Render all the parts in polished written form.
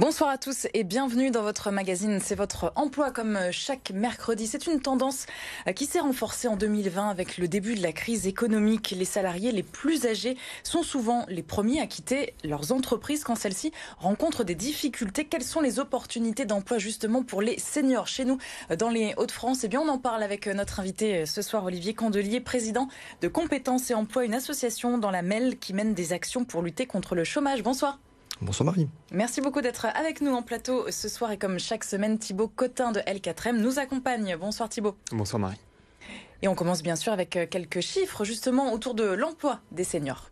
Bonsoir à tous et bienvenue dans votre magazine. C'est votre emploi comme chaque mercredi. C'est une tendance qui s'est renforcée en 2020 avec le début de la crise économique. Les salariés les plus âgés sont souvent les premiers à quitter leurs entreprises quand celles-ci rencontrent des difficultés. Quelles sont les opportunités d'emploi justement pour les seniors chez nous dans les Hauts-de-France? Eh bien, on en parle avec notre invité ce soir, Olivier Candelier, président de Compétences et Emploi, une association dans la MEL qui mène des actions pour lutter contre le chômage. Bonsoir. Bonsoir Marie. Merci beaucoup d'être avec nous en plateau ce soir et comme chaque semaine, Thibaut Cotin de L4M nous accompagne. Bonsoir Thibaut. Bonsoir Marie. Et on commence bien sûr avec quelques chiffres justement autour de l'emploi des seniors.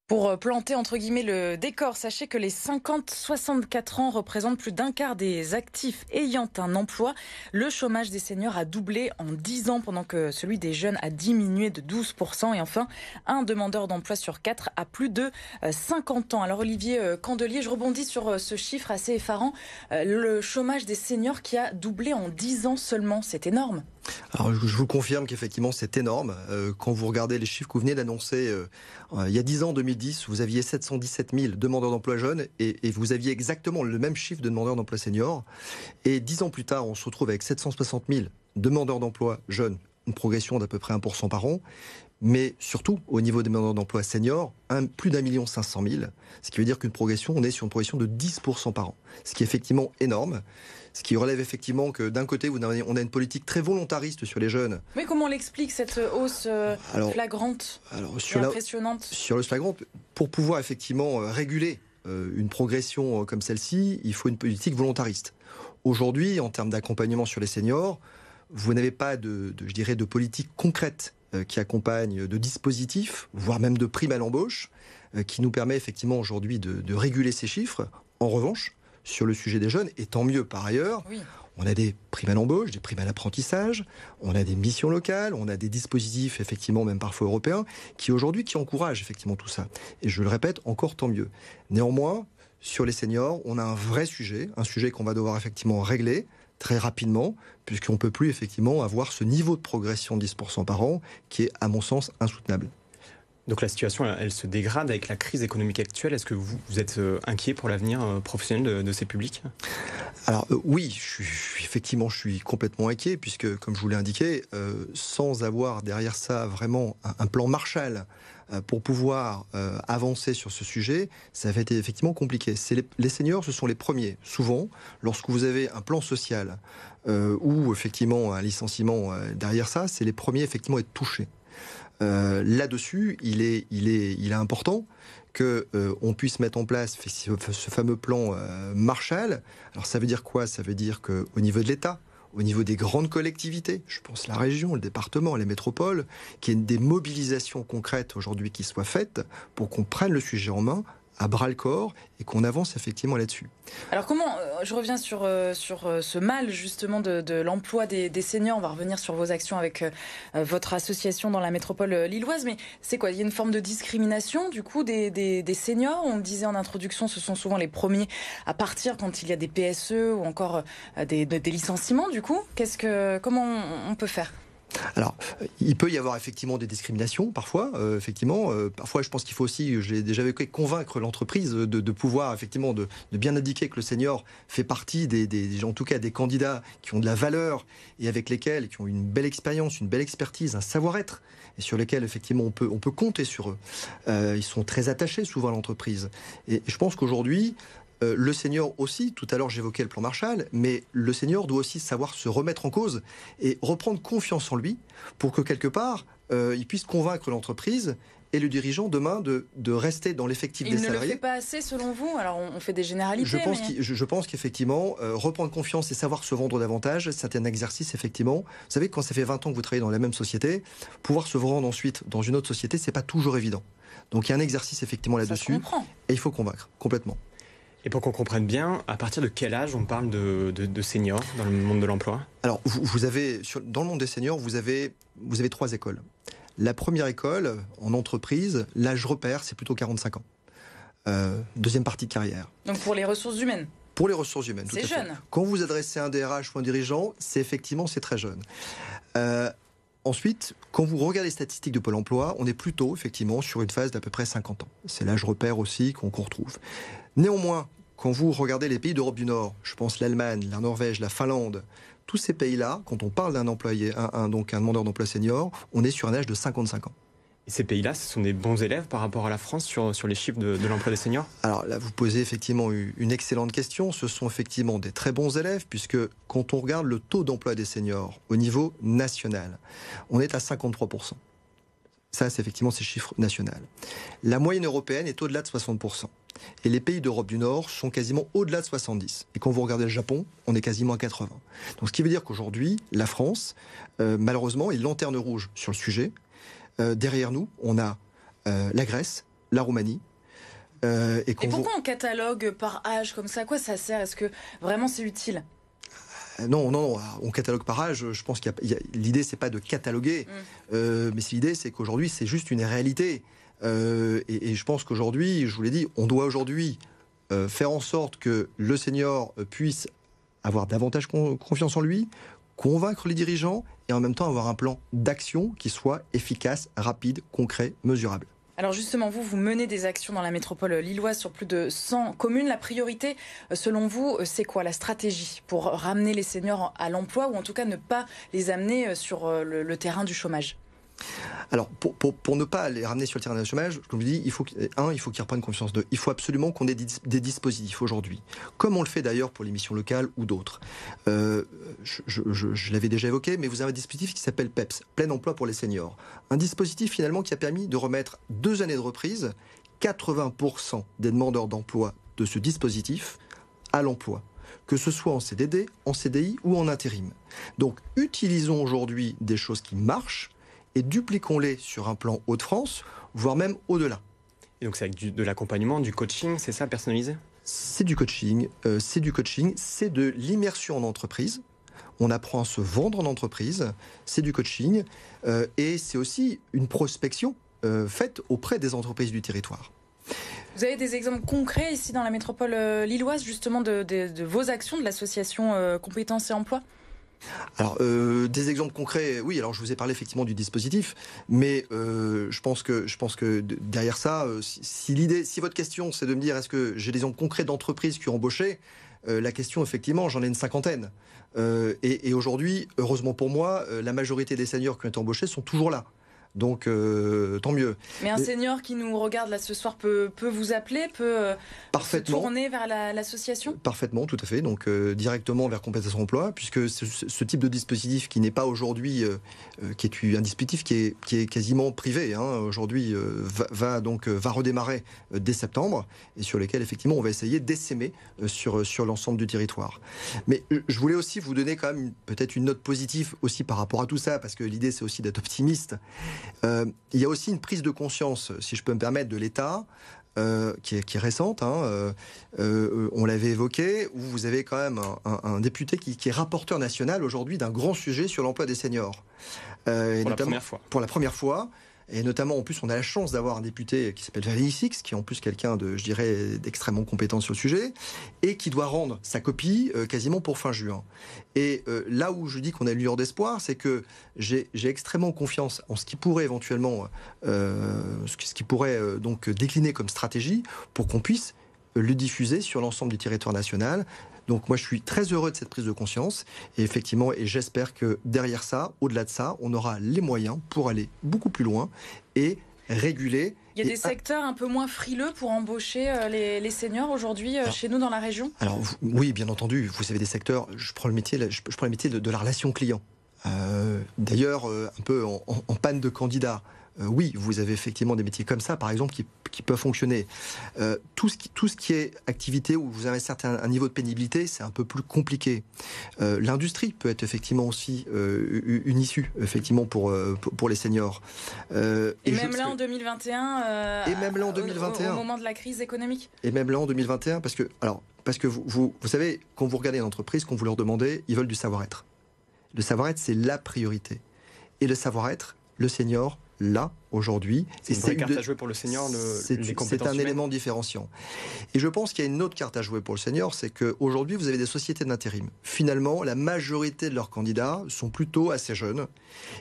Pour planter entre guillemets le décor, sachez que les 50-64 ans représentent plus d'un quart des actifs ayant un emploi. Le chômage des seniors a doublé en 10 ans pendant que celui des jeunes a diminué de 12%. Et enfin, un demandeur d'emploi sur 4 a plus de 50 ans. Alors Olivier Candelier, je rebondis sur ce chiffre assez effarant. Le chômage des seniors qui a doublé en 10 ans seulement, c'est énorme. Alors, je vous confirme qu'effectivement c'est énorme. Quand vous regardez les chiffres que vous venez d'annoncer, il y a 10 ans, en 2010, vous aviez 717 000 demandeurs d'emploi jeunes et vous aviez exactement le même chiffre de demandeurs d'emploi seniors. Et 10 ans plus tard, on se retrouve avec 760 000 demandeurs d'emploi jeunes, une progression d'à peu près 1% par an. Mais surtout, au niveau des demandeurs d'emploi seniors, plus d'1 500 000, ce qui veut dire on est sur une progression de 10% par an. Ce qui est effectivement énorme. Ce qui relève effectivement que d'un côté, on a une politique très volontariste sur les jeunes. Mais comment on l'explique cette hausse flagrante et impressionnante? Sur le flagrant, pour pouvoir effectivement réguler une progression comme celle-ci, il faut une politique volontariste. Aujourd'hui, en termes d'accompagnement sur les seniors, vous n'avez pas de politique concrète qui accompagne, de dispositifs, voire même de primes à l'embauche, qui nous permet effectivement aujourd'hui de réguler ces chiffres. En revanche, sur le sujet des jeunes, et tant mieux par ailleurs, oui. On a des primes à l'embauche, des primes à l'apprentissage, on a des missions locales, on a des dispositifs effectivement même parfois européens qui encouragent effectivement tout ça. Et je le répète, encore tant mieux. Néanmoins, sur les seniors, on a un vrai sujet, un sujet qu'on va devoir effectivement régler très rapidement, puisqu'on ne peut plus effectivement avoir ce niveau de progression de 10% par an qui est à mon sens insoutenable. Donc la situation, elle se dégrade avec la crise économique actuelle. Est-ce que vous êtes inquiet pour l'avenir professionnel de ces publics? Alors oui, je suis complètement inquiet, puisque comme je vous l'ai indiqué, sans avoir derrière ça vraiment un plan Marshall pour pouvoir avancer sur ce sujet, ça va être effectivement compliqué. Les seniors, ce sont les premiers. Souvent, lorsque vous avez un plan social ou effectivement un licenciement derrière ça, c'est les premiers effectivement à être touchés. Là-dessus, il est important qu'on puisse mettre en place ce fameux plan Marshall. Alors ça veut dire quoi? Ça veut dire qu'au niveau de l'État, au niveau des grandes collectivités, je pense la région, le département, les métropoles, qu'il y ait des mobilisations concrètes aujourd'hui qui soient faites pour qu'on prenne le sujet en main à bras-le-corps et qu'on avance effectivement là-dessus. Alors comment, je reviens sur ce mal justement de l'emploi des seniors, on va revenir sur vos actions avec votre association dans la métropole lilloise, mais c'est quoi? Il y a une forme de discrimination du coup des seniors? On le disait en introduction, ce sont souvent les premiers à partir quand il y a des PSE ou encore des licenciements du coup. Comment on peut faire? Alors, il peut y avoir effectivement des discriminations, parfois. Parfois, je pense qu'il faut aussi, je l'ai déjà vécu, convaincre l'entreprise de pouvoir, effectivement, de bien indiquer que le senior fait partie en tout cas, des candidats qui ont de la valeur et avec lesquels, qui ont une belle expérience, une belle expertise, un savoir-être, et sur lesquels, effectivement, on peut compter sur eux. Ils sont très attachés, souvent, à l'entreprise. Et je pense qu'aujourd'hui, le senior aussi, tout à l'heure j'évoquais le plan Marshall, mais le senior doit aussi savoir se remettre en cause et reprendre confiance en lui pour que quelque part, il puisse convaincre l'entreprise et le dirigeant demain de rester dans l'effectif des salariés. Il ne le fait pas assez selon vous? Alors on fait des généralités. Je pense qu'effectivement, reprendre confiance et savoir se vendre davantage, c'est un exercice effectivement. Vous savez, quand ça fait 20 ans que vous travaillez dans la même société, pouvoir se vendre ensuite dans une autre société, c'est pas toujours évident. Donc il y a un exercice effectivement là-dessus. Et il faut convaincre, complètement. Et pour qu'on comprenne bien, à partir de quel âge on parle de seniors dans le monde de l'emploi? Alors, dans le monde des seniors, vous avez 3 écoles. La première école, en entreprise, l'âge repère, c'est plutôt 45 ans. Deuxième partie de carrière. Donc pour les ressources humaines? Pour les ressources humaines, tout à fait. C'est jeune. Quand vous adressez à un DRH ou un dirigeant, c'est très jeune. ensuite, quand vous regardez les statistiques de Pôle emploi, on est plutôt effectivement sur une phase d'à peu près 50 ans. C'est l'âge repère aussi qu'on retrouve. Néanmoins, quand vous regardez les pays d'Europe du Nord, je pense l'Allemagne, la Norvège, la Finlande, tous ces pays-là, quand on parle d'un employé, donc un demandeur d'emploi senior, on est sur un âge de 55 ans. Et ces pays-là, ce sont des bons élèves par rapport à la France sur les chiffres de l'emploi des seniors? Alors là, vous posez effectivement une excellente question. Ce sont effectivement des très bons élèves, puisque quand on regarde le taux d'emploi des seniors au niveau national, on est à 53%. Ça, c'est effectivement ces chiffres nationaux. La moyenne européenne est au-delà de 60%. Et les pays d'Europe du Nord sont quasiment au-delà de 70%. Et quand vous regardez le Japon, on est quasiment à 80%. Donc ce qui veut dire qu'aujourd'hui, la France, malheureusement, est lanterne rouge sur le sujet. Derrière nous, on a la Grèce, la Roumanie. Et pourquoi on catalogue par âge comme ça? À quoi ça sert? Est-ce que vraiment c'est utile? Non, on catalogue par âge. Je pense l'idée, c'est pas de cataloguer, mais l'idée, c'est qu'aujourd'hui, c'est juste une réalité. Et je pense qu'aujourd'hui, je vous l'ai dit, on doit aujourd'hui faire en sorte que le senior puisse avoir davantage confiance en lui, convaincre les dirigeants et en même temps avoir un plan d'action qui soit efficace, rapide, concret, mesurable. Alors justement, vous menez des actions dans la métropole lilloise sur plus de 100 communes. La priorité, selon vous, c'est quoi la stratégie pour ramener les seniors à l'emploi ou en tout cas ne pas les amener sur le terrain du chômage? Alors, pour ne pas les ramener sur le terrain du chômage, comme je dis, il faut qu'ils reprennent confiance d'eux. Il faut absolument qu'on ait des dispositifs aujourd'hui, comme on le fait d'ailleurs pour les missions locales ou d'autres. Je l'avais déjà évoqué, mais vous avez un dispositif qui s'appelle PEPS, Plein Emploi pour les Seniors. Un dispositif finalement qui a permis de remettre 2 années de reprise, 80% des demandeurs d'emploi de ce dispositif à l'emploi, que ce soit en CDD, en CDI ou en intérim. Donc, utilisons aujourd'hui des choses qui marchent, et dupliquons-les sur un plan Hauts-de-France, voire même au-delà. Et donc c'est avec de l'accompagnement, du coaching, c'est ça, personnalisé? C'est du coaching, c'est de l'immersion en entreprise. On apprend à se vendre en entreprise, c'est du coaching, et c'est aussi une prospection faite auprès des entreprises du territoire. Vous avez des exemples concrets ici dans la métropole lilloise, justement, de vos actions de l'association Compétences et Emploi? Alors, des exemples concrets, oui, alors je vous ai parlé effectivement du dispositif, mais je pense que derrière ça, si votre question c'est de me dire est-ce que j'ai des exemples concrets d'entreprises qui ont embauché, la question effectivement, j'en ai une 50aine. Et aujourd'hui, heureusement pour moi, la majorité des seniors qui ont été embauchés sont toujours là. Donc, tant mieux. Mais un senior qui nous regarde là ce soir peut vous appeler, peut se tourner vers l'association? Parfaitement, tout à fait. Donc, directement vers Compétences Emploi, puisque ce type de dispositif qui n'est pas aujourd'hui, qui est un dispositif qui est quasiment privé, aujourd'hui, va redémarrer dès septembre, et sur lesquels, effectivement, on va essayer d'essaimer sur l'ensemble du territoire. Mais je voulais aussi vous donner quand même peut-être une note positive aussi par rapport à tout ça, parce que l'idée, c'est aussi d'être optimiste. Il y a aussi une prise de conscience, si je peux me permettre, de l'État, qui est récente. On l'avait évoqué, où vous avez quand même un député qui est rapporteur national aujourd'hui d'un grand sujet sur l'emploi des seniors. Pour la première fois. Et notamment, en plus, on a la chance d'avoir un député qui s'appelle Valérie Six, qui est en plus quelqu'un d'extrêmement compétent sur le sujet, et qui doit rendre sa copie quasiment pour fin juin. Et là où je dis qu'on a une lueur d'espoir, c'est que j'ai extrêmement confiance en ce qui pourrait éventuellement, donc décliner comme stratégie pour qu'on puisse le diffuser sur l'ensemble du territoire national. Donc moi je suis très heureux de cette prise de conscience et effectivement, et j'espère que derrière ça, au-delà de ça, on aura les moyens pour aller beaucoup plus loin et réguler. Il y a des secteurs un peu moins frileux pour embaucher les seniors aujourd'hui chez nous dans la région? Alors oui, bien entendu, vous avez des secteurs, je prends le métier de la relation client. D'ailleurs, un peu en panne de candidats. Oui, vous avez effectivement des métiers comme ça, par exemple, qui peuvent fonctionner. Tout ce qui est activité où vous avez un niveau de pénibilité, c'est un peu plus compliqué. L'industrie peut être effectivement aussi une issue, effectivement, pour les seniors. Et même là en 2021, au moment de la crise économique. Et même là en 2021, parce que vous savez, quand vous regardez une entreprise, quand vous leur demandez, ils veulent du savoir-être. Le savoir-être, c'est la priorité. Et le savoir-être, le senior là aujourd'hui. C'est une vraie carte à jouer pour le senior, les compétences c'est un humaines. élément différenciant. Et je pense qu'il y a une autre carte à jouer pour le senior, c'est qu'aujourd'hui, vous avez des sociétés d'intérim. Finalement, la majorité de leurs candidats sont plutôt assez jeunes.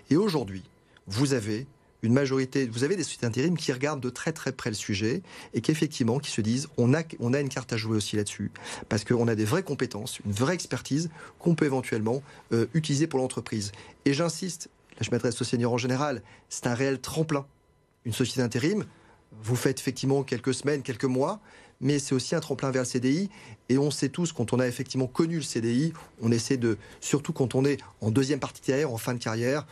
Et aujourd'hui, vous avez des sociétés d'intérim qui regardent de très très près le sujet et qui se disent on a une carte à jouer aussi là-dessus parce qu'on a des vraies compétences, une vraie expertise qu'on peut éventuellement utiliser pour l'entreprise. Et j'insiste, là je m'adresse aux seniors en général, c'est un réel tremplin. Une société d'intérim, vous faites effectivement quelques semaines, quelques mois, mais c'est aussi un tremplin vers le CDI. Et on sait tous, quand on a effectivement connu le CDI, on essaie surtout quand on est en deuxième partie de carrière, en fin de carrière,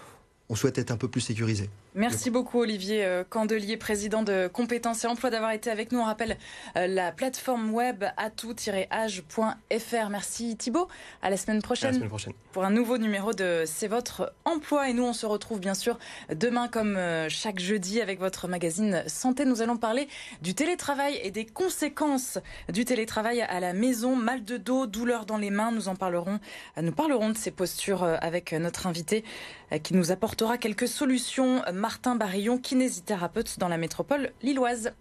on souhaite être un peu plus sécurisé. Merci beaucoup Olivier Candelier, président de Compétences et Emploi, d'avoir été avec nous. On rappelle la plateforme web atout-age.fr. Merci Thibaut, à la semaine prochaine pour un nouveau numéro de C'est votre emploi. Et nous on se retrouve bien sûr demain comme chaque jeudi avec votre magazine Santé. Nous allons parler du télétravail et des conséquences du télétravail à la maison. Mal de dos, douleurs dans les mains, nous parlerons de ces postures avec notre invité qui nous apportera quelques solutions. Martin Barillon, kinésithérapeute dans la métropole lilloise.